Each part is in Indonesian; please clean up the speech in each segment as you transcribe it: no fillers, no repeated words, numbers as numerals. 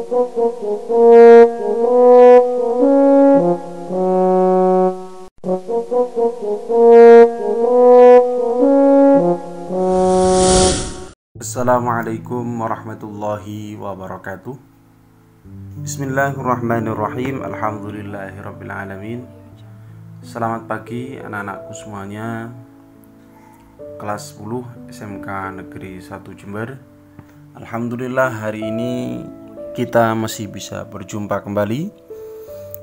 Assalamualaikum warahmatullahi wabarakatuh. Bismillahirrahmanirrahim. Alhamdulillahirrabbilalamin. Selamat pagi anak-anakku semuanya. Kelas 10 SMK Negeri 1 Jember. Alhamdulillah hari ini kita masih bisa berjumpa kembali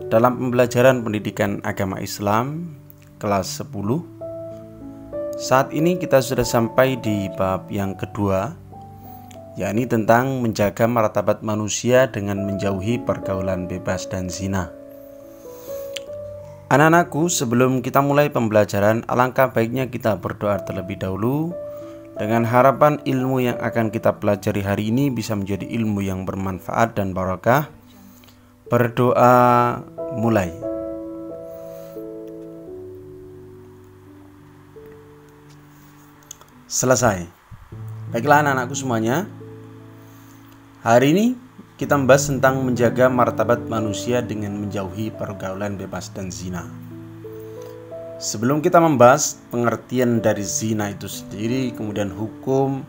dalam pembelajaran pendidikan agama Islam kelas 10. Saat ini kita sudah sampai di bab yang kedua, yakni tentang menjaga martabat manusia dengan menjauhi pergaulan bebas dan zina. Anak-anakku, sebelum kita mulai pembelajaran, alangkah baiknya kita berdoa terlebih dahulu dengan harapan ilmu yang akan kita pelajari hari ini bisa menjadi ilmu yang bermanfaat dan barakah. Berdoa mulai. Selesai. Baiklah anak-anakku semuanya, hari ini kita membahas tentang menjaga martabat manusia dengan menjauhi pergaulan bebas dan zina. Sebelum kita membahas pengertian dari zina itu sendiri, kemudian hukum,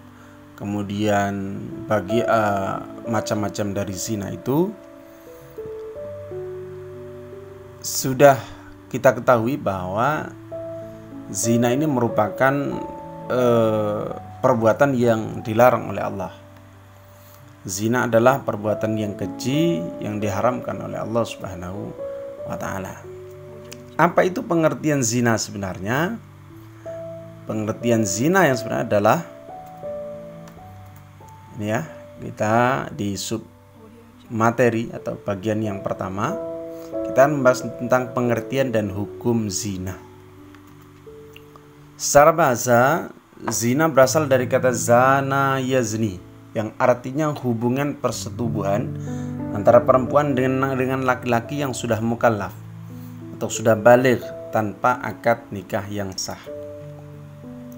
kemudian bagi macam-macam dari zina itu, sudah kita ketahui bahwa zina ini merupakan perbuatan yang dilarang oleh Allah. Zina adalah perbuatan yang keji yang diharamkan oleh Allah Subhanahu wa ta'ala. Apa itu pengertian zina sebenarnya? Pengertian zina yang sebenarnya adalah ini ya, kita di sub materi atau bagian yang pertama kita membahas tentang pengertian dan hukum zina. Secara bahasa, zina berasal dari kata zana yazni, yang artinya hubungan persetubuhan antara perempuan dengan laki-laki yang sudah mukallaf atau sudah baligh tanpa akad nikah yang sah.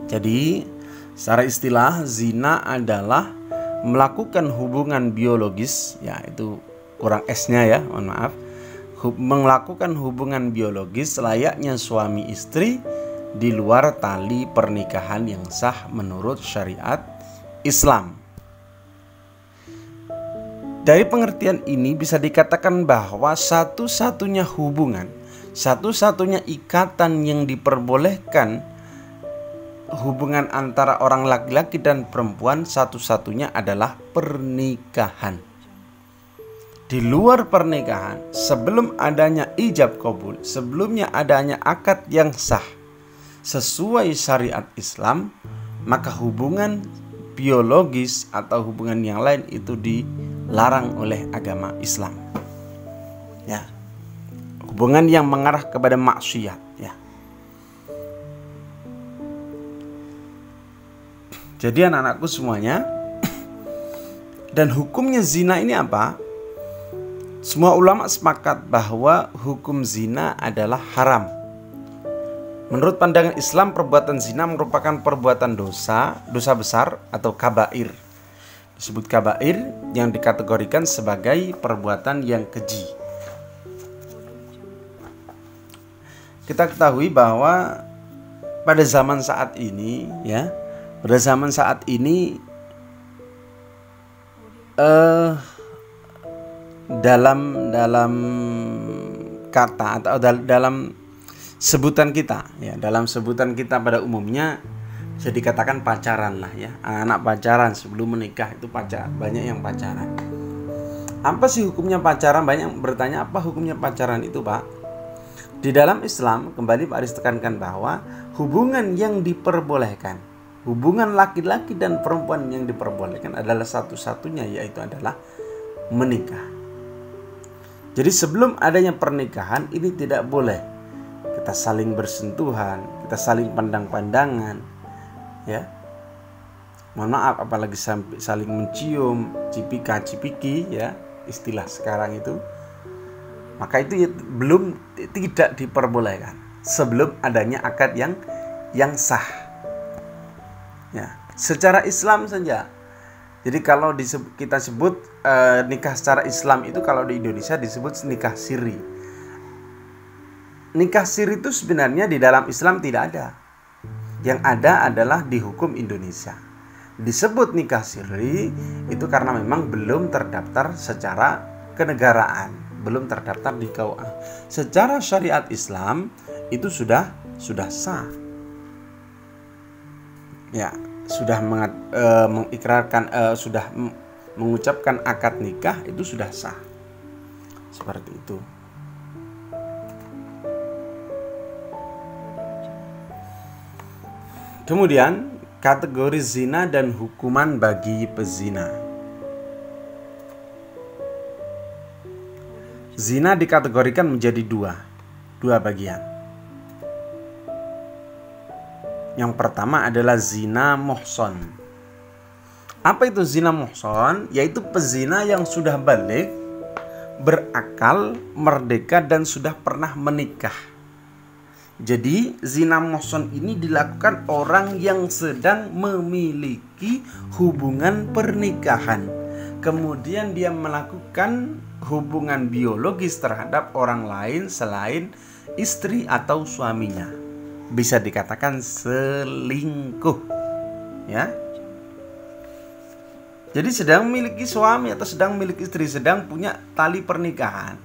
Jadi, secara istilah zina adalah melakukan hubungan biologis, ya itu kurang S-nya ya, mohon maaf. Melakukan hubungan biologis layaknya suami istri di luar tali pernikahan yang sah menurut syariat Islam. Dari pengertian ini bisa dikatakan bahwa satu-satunya hubungan, satu-satunya ikatan yang diperbolehkan hubungan antara orang laki-laki dan perempuan satu-satunya adalah pernikahan. Di luar pernikahan, sebelum adanya ijab qabul, sebelumnya adanya akad yang sah sesuai syariat Islam, maka hubungan biologis atau hubungan yang lain itu dilarang oleh agama Islam. Ya. Hubungan yang mengarah kepada maksiat, ya. Jadi anak-anakku semuanya, dan hukumnya zina ini apa? Semua ulama sepakat bahwa hukum zina adalah haram. Menurut pandangan Islam, perbuatan zina merupakan perbuatan dosa besar atau kabair. Disebut kabair yang dikategorikan sebagai perbuatan yang keji. Kita ketahui bahwa pada zaman saat ini, ya, dalam kata atau dalam sebutan kita, ya, dalam sebutan kita pada umumnya bisa dikatakan pacaran lah, ya. Anak pacaran sebelum menikah itu banyak yang pacaran. Apa sih hukumnya pacaran? Banyak yang bertanya, apa hukumnya pacaran itu, Pak? Di dalam Islam, kembali Pak Aris tekankan bahwa hubungan yang diperbolehkan, hubungan laki-laki dan perempuan yang diperbolehkan adalah satu-satunya, yaitu adalah menikah. Jadi sebelum adanya pernikahan ini tidak boleh kita saling bersentuhan, kita saling pandang-pandangan, ya. Mohon maaf, apalagi sampai saling mencium, cipika-cipiki, ya, istilah sekarang itu. Maka itu tidak diperbolehkan sebelum adanya akad yang sah. Ya, secara Islam saja Jadi kalau kita sebut nikah secara Islam itu kalau di Indonesia disebut nikah siri. Nikah siri itu sebenarnya di dalam Islam tidak ada. Yang ada adalah di hukum Indonesia. Disebut nikah siri itu karena memang belum terdaftar secara kenegaraan, belum terdaftar di KUA. Secara syariat Islam itu sudah sah. Ya, sudah mengikrarkan, sudah mengucapkan akad nikah itu sudah sah. Seperti itu. Kemudian kategori zina dan hukuman bagi pezina. Zina dikategorikan menjadi dua bagian. Yang pertama adalah zina muhson. Apa itu zina muhson? Yaitu pezina yang sudah balik, berakal, merdeka, dan sudah pernah menikah. Jadi zina muhson ini dilakukan orang yang sedang memiliki hubungan pernikahan. Kemudian dia melakukan hubungan biologis terhadap orang lain selain istri atau suaminya. Bisa dikatakan selingkuh. Ya. Jadi sedang memiliki suami atau sedang memiliki istri, sedang punya tali pernikahan.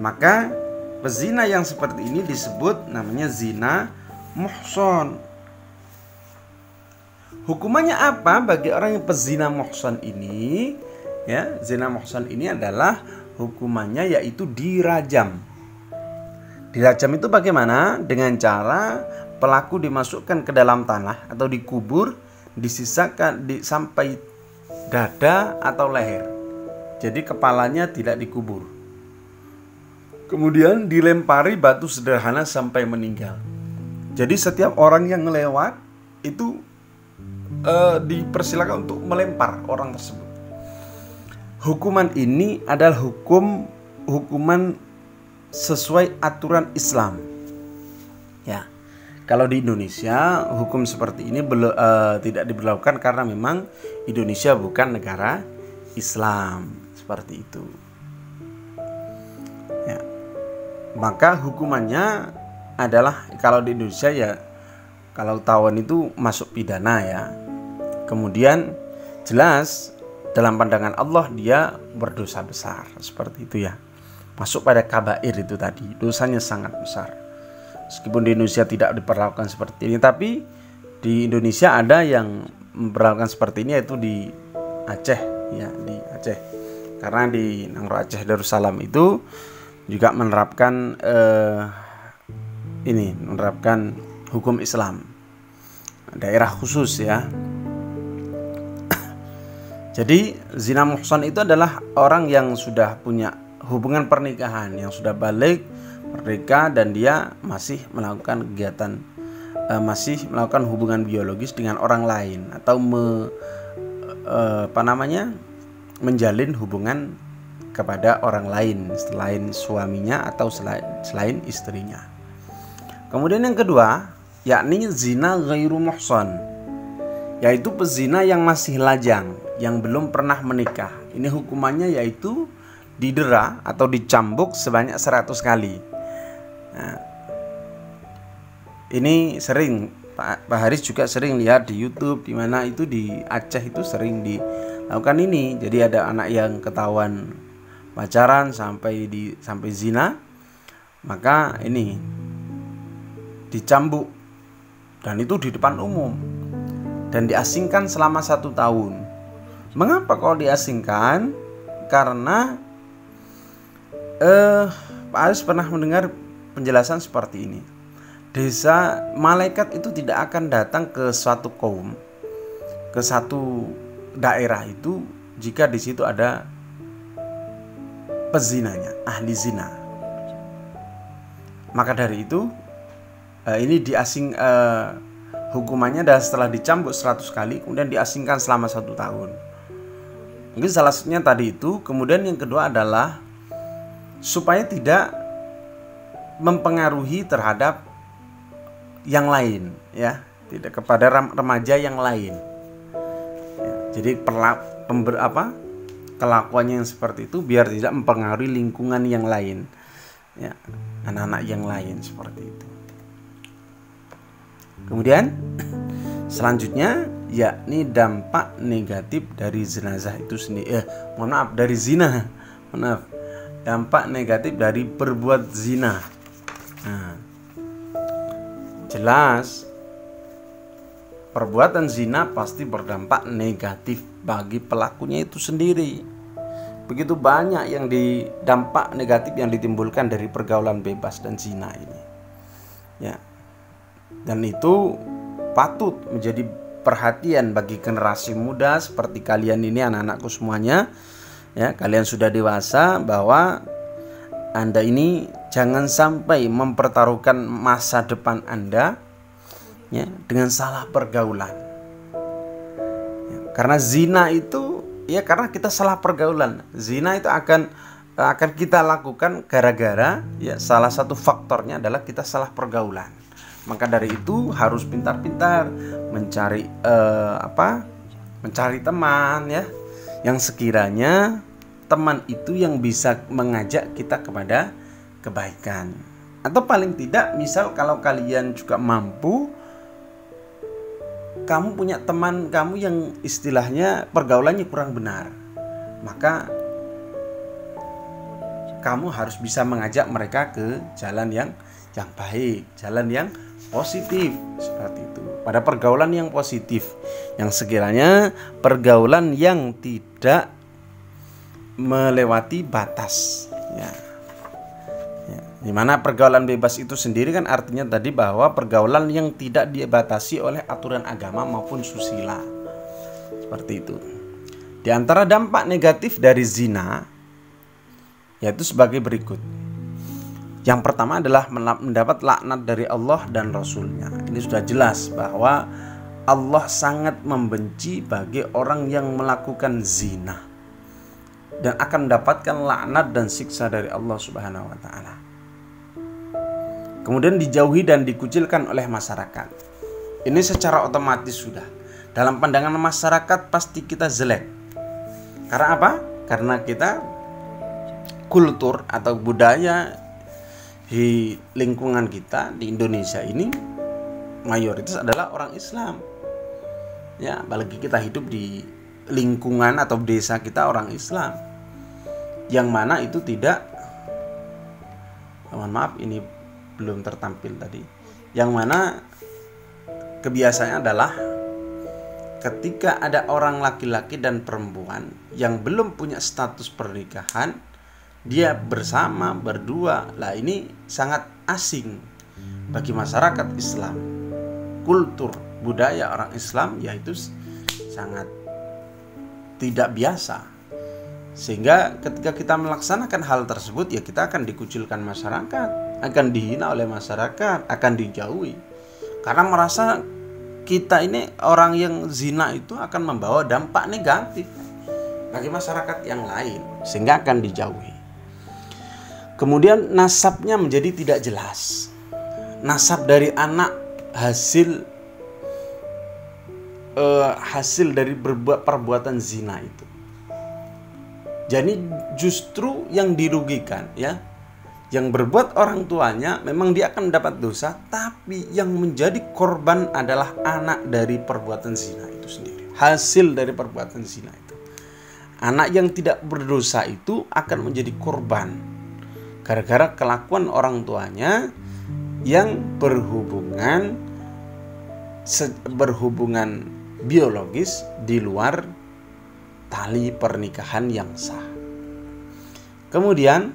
Maka pezina yang seperti ini disebut namanya zina muhson. Hukumannya apa bagi orang yang pezina muhson ini? Ya, zina muhson ini adalah hukumannya yaitu dirajam. Dirajam itu bagaimana? Dengan cara pelaku dimasukkan ke dalam tanah atau dikubur, disisakan sampai dada atau leher. Jadi kepalanya tidak dikubur. Kemudian dilempari batu sederhana sampai meninggal. Jadi setiap orang yang lewat itu dipersilakan untuk melempar orang tersebut. Hukuman ini adalah hukuman sesuai aturan Islam. Ya, kalau di Indonesia hukum seperti ini tidak diberlakukan karena memang Indonesia bukan negara Islam seperti itu. Ya. Maka hukumannya adalah kalau di Indonesia ya kalau tawon itu masuk pidana ya. Kemudian jelas dalam pandangan Allah dia berdosa besar seperti itu ya. Masuk pada kabair itu tadi, dosanya sangat besar. Meskipun di Indonesia tidak diperlakukan seperti ini, tapi di Indonesia ada yang memperlakukan seperti ini yaitu di Aceh ya, di Aceh. Karena di Nangro Aceh Darussalam itu juga menerapkan menerapkan hukum Islam. Daerah khusus ya. Jadi zina muhsan itu adalah orang yang sudah punya hubungan pernikahan, yang sudah balik, merdeka, dan dia masih melakukan kegiatan, masih melakukan hubungan biologis dengan orang lain atau menjalin hubungan kepada orang lain selain suaminya atau selain istrinya. Kemudian yang kedua, yakni zina ghairu muhsan, yaitu pezina yang masih lajang, yang belum pernah menikah. Ini hukumannya yaitu didera atau dicambuk sebanyak 100 kali. Nah, ini sering Pak Haris juga sering lihat di YouTube, di mana itu di Aceh itu sering dilakukan ini. Jadi ada anak yang ketahuan pacaran sampai zina, maka ini dicambuk, dan itu di depan umum, dan diasingkan selama 1 tahun. Mengapa kalau diasingkan? Karena Pak Haris pernah mendengar penjelasan seperti ini. Desa malaikat itu tidak akan datang ke suatu kaum, ke satu daerah itu jika di situ ada pezinanya, ahli zina. Maka dari itu ini hukumannya adalah setelah dicambuk 100 kali kemudian diasingkan selama 1 tahun. Mungkin salah satunya tadi itu. Kemudian yang kedua adalah supaya tidak mempengaruhi terhadap yang lain ya, tidak kepada remaja yang lain ya. Jadi kelakuannya yang seperti itu biar tidak mempengaruhi lingkungan yang lain, ya, anak-anak yang lain seperti itu. Kemudian selanjutnya yakni dampak negatif dari jenazah itu sendiri. Dari zina. Dampak negatif dari berbuat zina. Nah, jelas perbuatan zina pasti berdampak negatif bagi pelakunya itu sendiri. Begitu banyak yang dampak negatif yang ditimbulkan dari pergaulan bebas dan zina ini. Ya. Dan itu patut menjadi perhatian bagi generasi muda seperti kalian ini, anak-anakku semuanya. Ya, kalian sudah dewasa, bahwa Anda ini jangan sampai mempertaruhkan masa depan Anda, ya, dengan salah pergaulan. Ya, karena zina itu, ya, karena kita salah pergaulan. Zina itu akan kita lakukan gara-gara, ya, salah satu faktornya adalah kita salah pergaulan. Maka dari itu harus pintar-pintar mencari mencari teman, ya, yang sekiranya teman itu yang bisa mengajak kita kepada kebaikan. Atau paling tidak, misal kalau kalian juga mampu, kamu punya teman kamu yang istilahnya pergaulannya kurang benar, maka kamu harus bisa mengajak mereka ke jalan yang baik, jalan yang positif, seperti itu. Pada pergaulan yang positif, yang sekiranya pergaulan yang tidak melewati batas, ya. Dimana pergaulan bebas itu sendiri kan artinya tadi bahwa pergaulan yang tidak dibatasi oleh aturan agama maupun susila, seperti itu. Di antara dampak negatif dari zina yaitu sebagai berikut. Yang pertama adalah mendapat laknat dari Allah dan Rasulnya. Ini sudah jelas bahwa Allah sangat membenci bagi orang yang melakukan zina dan akan mendapatkan laknat dan siksa dari Allah Subhanahu wa taala. Kemudian dijauhi dan dikucilkan oleh masyarakat. Ini secara otomatis sudah. Dalam pandangan masyarakat pasti kita jelek. Karena apa? Karena kita kultur atau budaya di lingkungan kita di Indonesia ini mayoritas adalah orang Islam. Ya, apalagi kita hidup di lingkungan atau desa kita orang Islam. Yang mana itu tidak, mohon maaf ini belum tertampil tadi. Yang mana kebiasaannya adalah ketika ada orang laki-laki dan perempuan yang belum punya status pernikahan, dia bersama berdua. Lah, ini sangat asing bagi masyarakat Islam. Kultur budaya orang Islam yaitu sangat tidak biasa. Sehingga ketika kita melaksanakan hal tersebut, ya kita akan dikucilkan masyarakat, akan dihina oleh masyarakat, akan dijauhi. Karena merasa kita ini orang yang zina itu akan membawa dampak negatif bagi masyarakat yang lain, sehingga akan dijauhi. Kemudian nasabnya menjadi tidak jelas. Nasab dari anak hasil dari perbuatan zina itu. Jadi justru yang dirugikan, ya, yang berbuat orang tuanya memang dia akan mendapat dosa, tapi yang menjadi korban adalah anak dari perbuatan zina itu sendiri. Hasil dari perbuatan zina itu. Anak yang tidak berdosa itu akan menjadi korban gara-gara kelakuan orang tuanya yang berhubungan biologis di luar tali pernikahan yang sah. Kemudian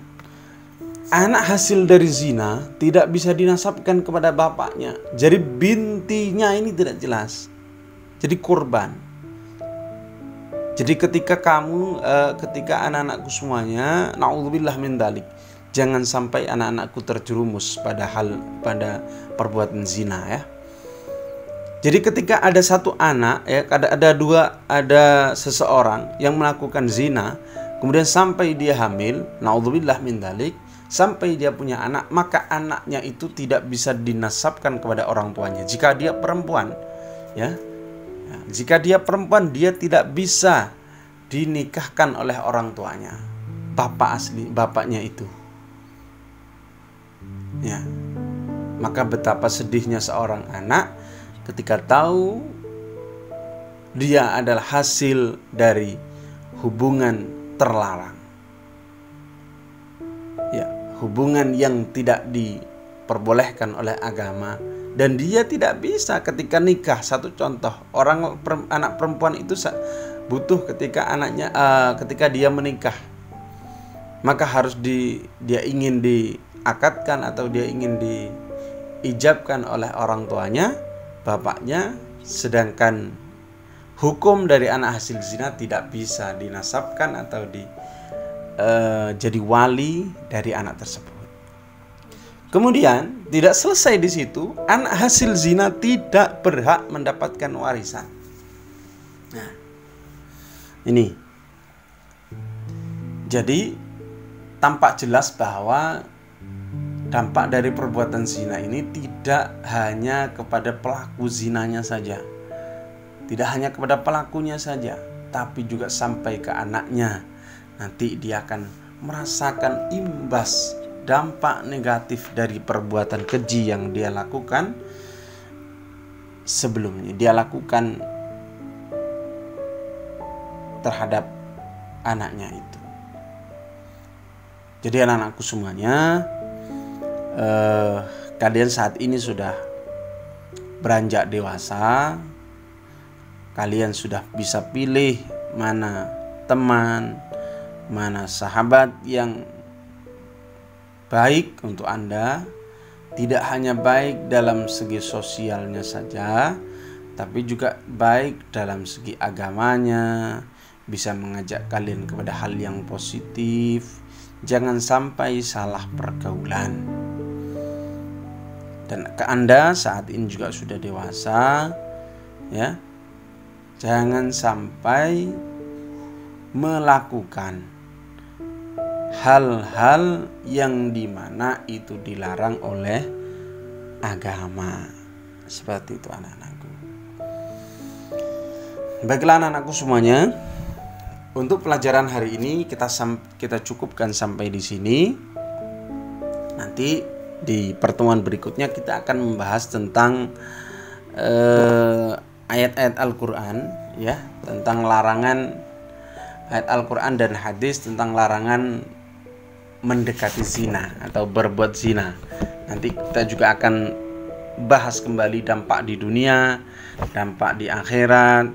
anak hasil dari zina tidak bisa dinasabkan kepada bapaknya. Jadi bintinya ini tidak jelas. Jadi korban. Jadi ketika anak-anakku semuanya, naudzubillah min dzalik, jangan sampai anak-anakku terjerumus pada perbuatan zina, ya. Jadi ketika ada satu anak, ya, ada seseorang yang melakukan zina, kemudian sampai dia hamil, naudzubillah min dzalik, sampai dia punya anak, maka anaknya itu tidak bisa dinasabkan kepada orang tuanya. Jika dia perempuan, ya, Nah, jika dia perempuan, dia tidak bisa dinikahkan oleh orang tuanya, bapaknya itu. Ya. Maka betapa sedihnya seorang anak ketika tahu dia adalah hasil dari hubungan terlarang. Ya, hubungan yang tidak diperbolehkan oleh agama, dan dia tidak bisa ketika nikah. Satu contoh, anak perempuan itu butuh ketika dia menikah, maka harus dia ingin diakadkan atau dia ingin diijabkan oleh orang tuanya, bapaknya, sedangkan hukum dari anak hasil zina tidak bisa dinasabkan atau jadi wali dari anak tersebut. Kemudian tidak selesai di situ, anak hasil zina tidak berhak mendapatkan warisan. Nah, ini jadi tampak jelas bahwa dampak dari perbuatan zina ini tidak hanya kepada pelaku zinanya saja, tidak hanya kepada pelakunya saja, tapi juga sampai ke anaknya. Nanti dia akan merasakan imbas dampak negatif dari perbuatan keji yang dia lakukan sebelumnya, dia lakukan terhadap anaknya itu. Jadi anak-anakku semuanya, kalian saat ini sudah beranjak dewasa, kalian sudah bisa pilih mana teman, mana sahabat yang baik untuk Anda. Tidak hanya baik dalam segi sosialnya saja, tapi juga baik dalam segi agamanya, bisa mengajak kalian kepada hal yang positif. Jangan sampai salah pergaulan. Dan ke Anda saat ini juga sudah dewasa, ya, jangan sampai melakukan hal-hal yang dimana itu dilarang oleh agama. Seperti itu anak-anakku. Baiklah anak-anakku semuanya, untuk pelajaran hari ini kita cukupkan sampai di sini. Nanti di pertemuan berikutnya kita akan membahas tentang ayat-ayat Al-Quran, ya, tentang larangan ayat Al-Quran dan hadis tentang larangan mendekati zina atau berbuat zina. Nanti kita juga akan bahas kembali dampak di dunia, dampak di akhirat,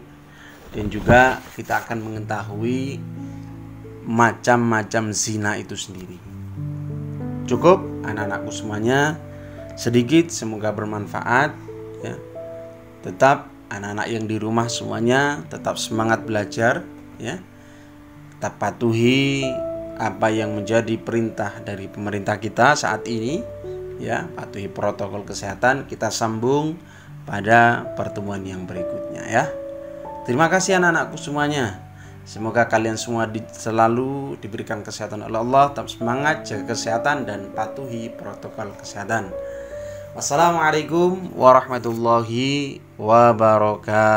dan juga kita akan mengetahui macam-macam zina itu sendiri. Cukup anak-anakku semuanya, sedikit, semoga bermanfaat, ya. Tetap anak-anak yang di rumah semuanya tetap semangat belajar, ya. Tetap patuhi apa yang menjadi perintah dari pemerintah kita saat ini, ya, patuhi protokol kesehatan. Kita sambung pada pertemuan yang berikutnya, ya. Terima kasih anak-anakku semuanya. Semoga kalian semua selalu diberikan kesehatan oleh Allah. Tetap semangat, jaga kesehatan dan patuhi protokol kesehatan. Wassalamualaikum warahmatullahi wabarakatuh.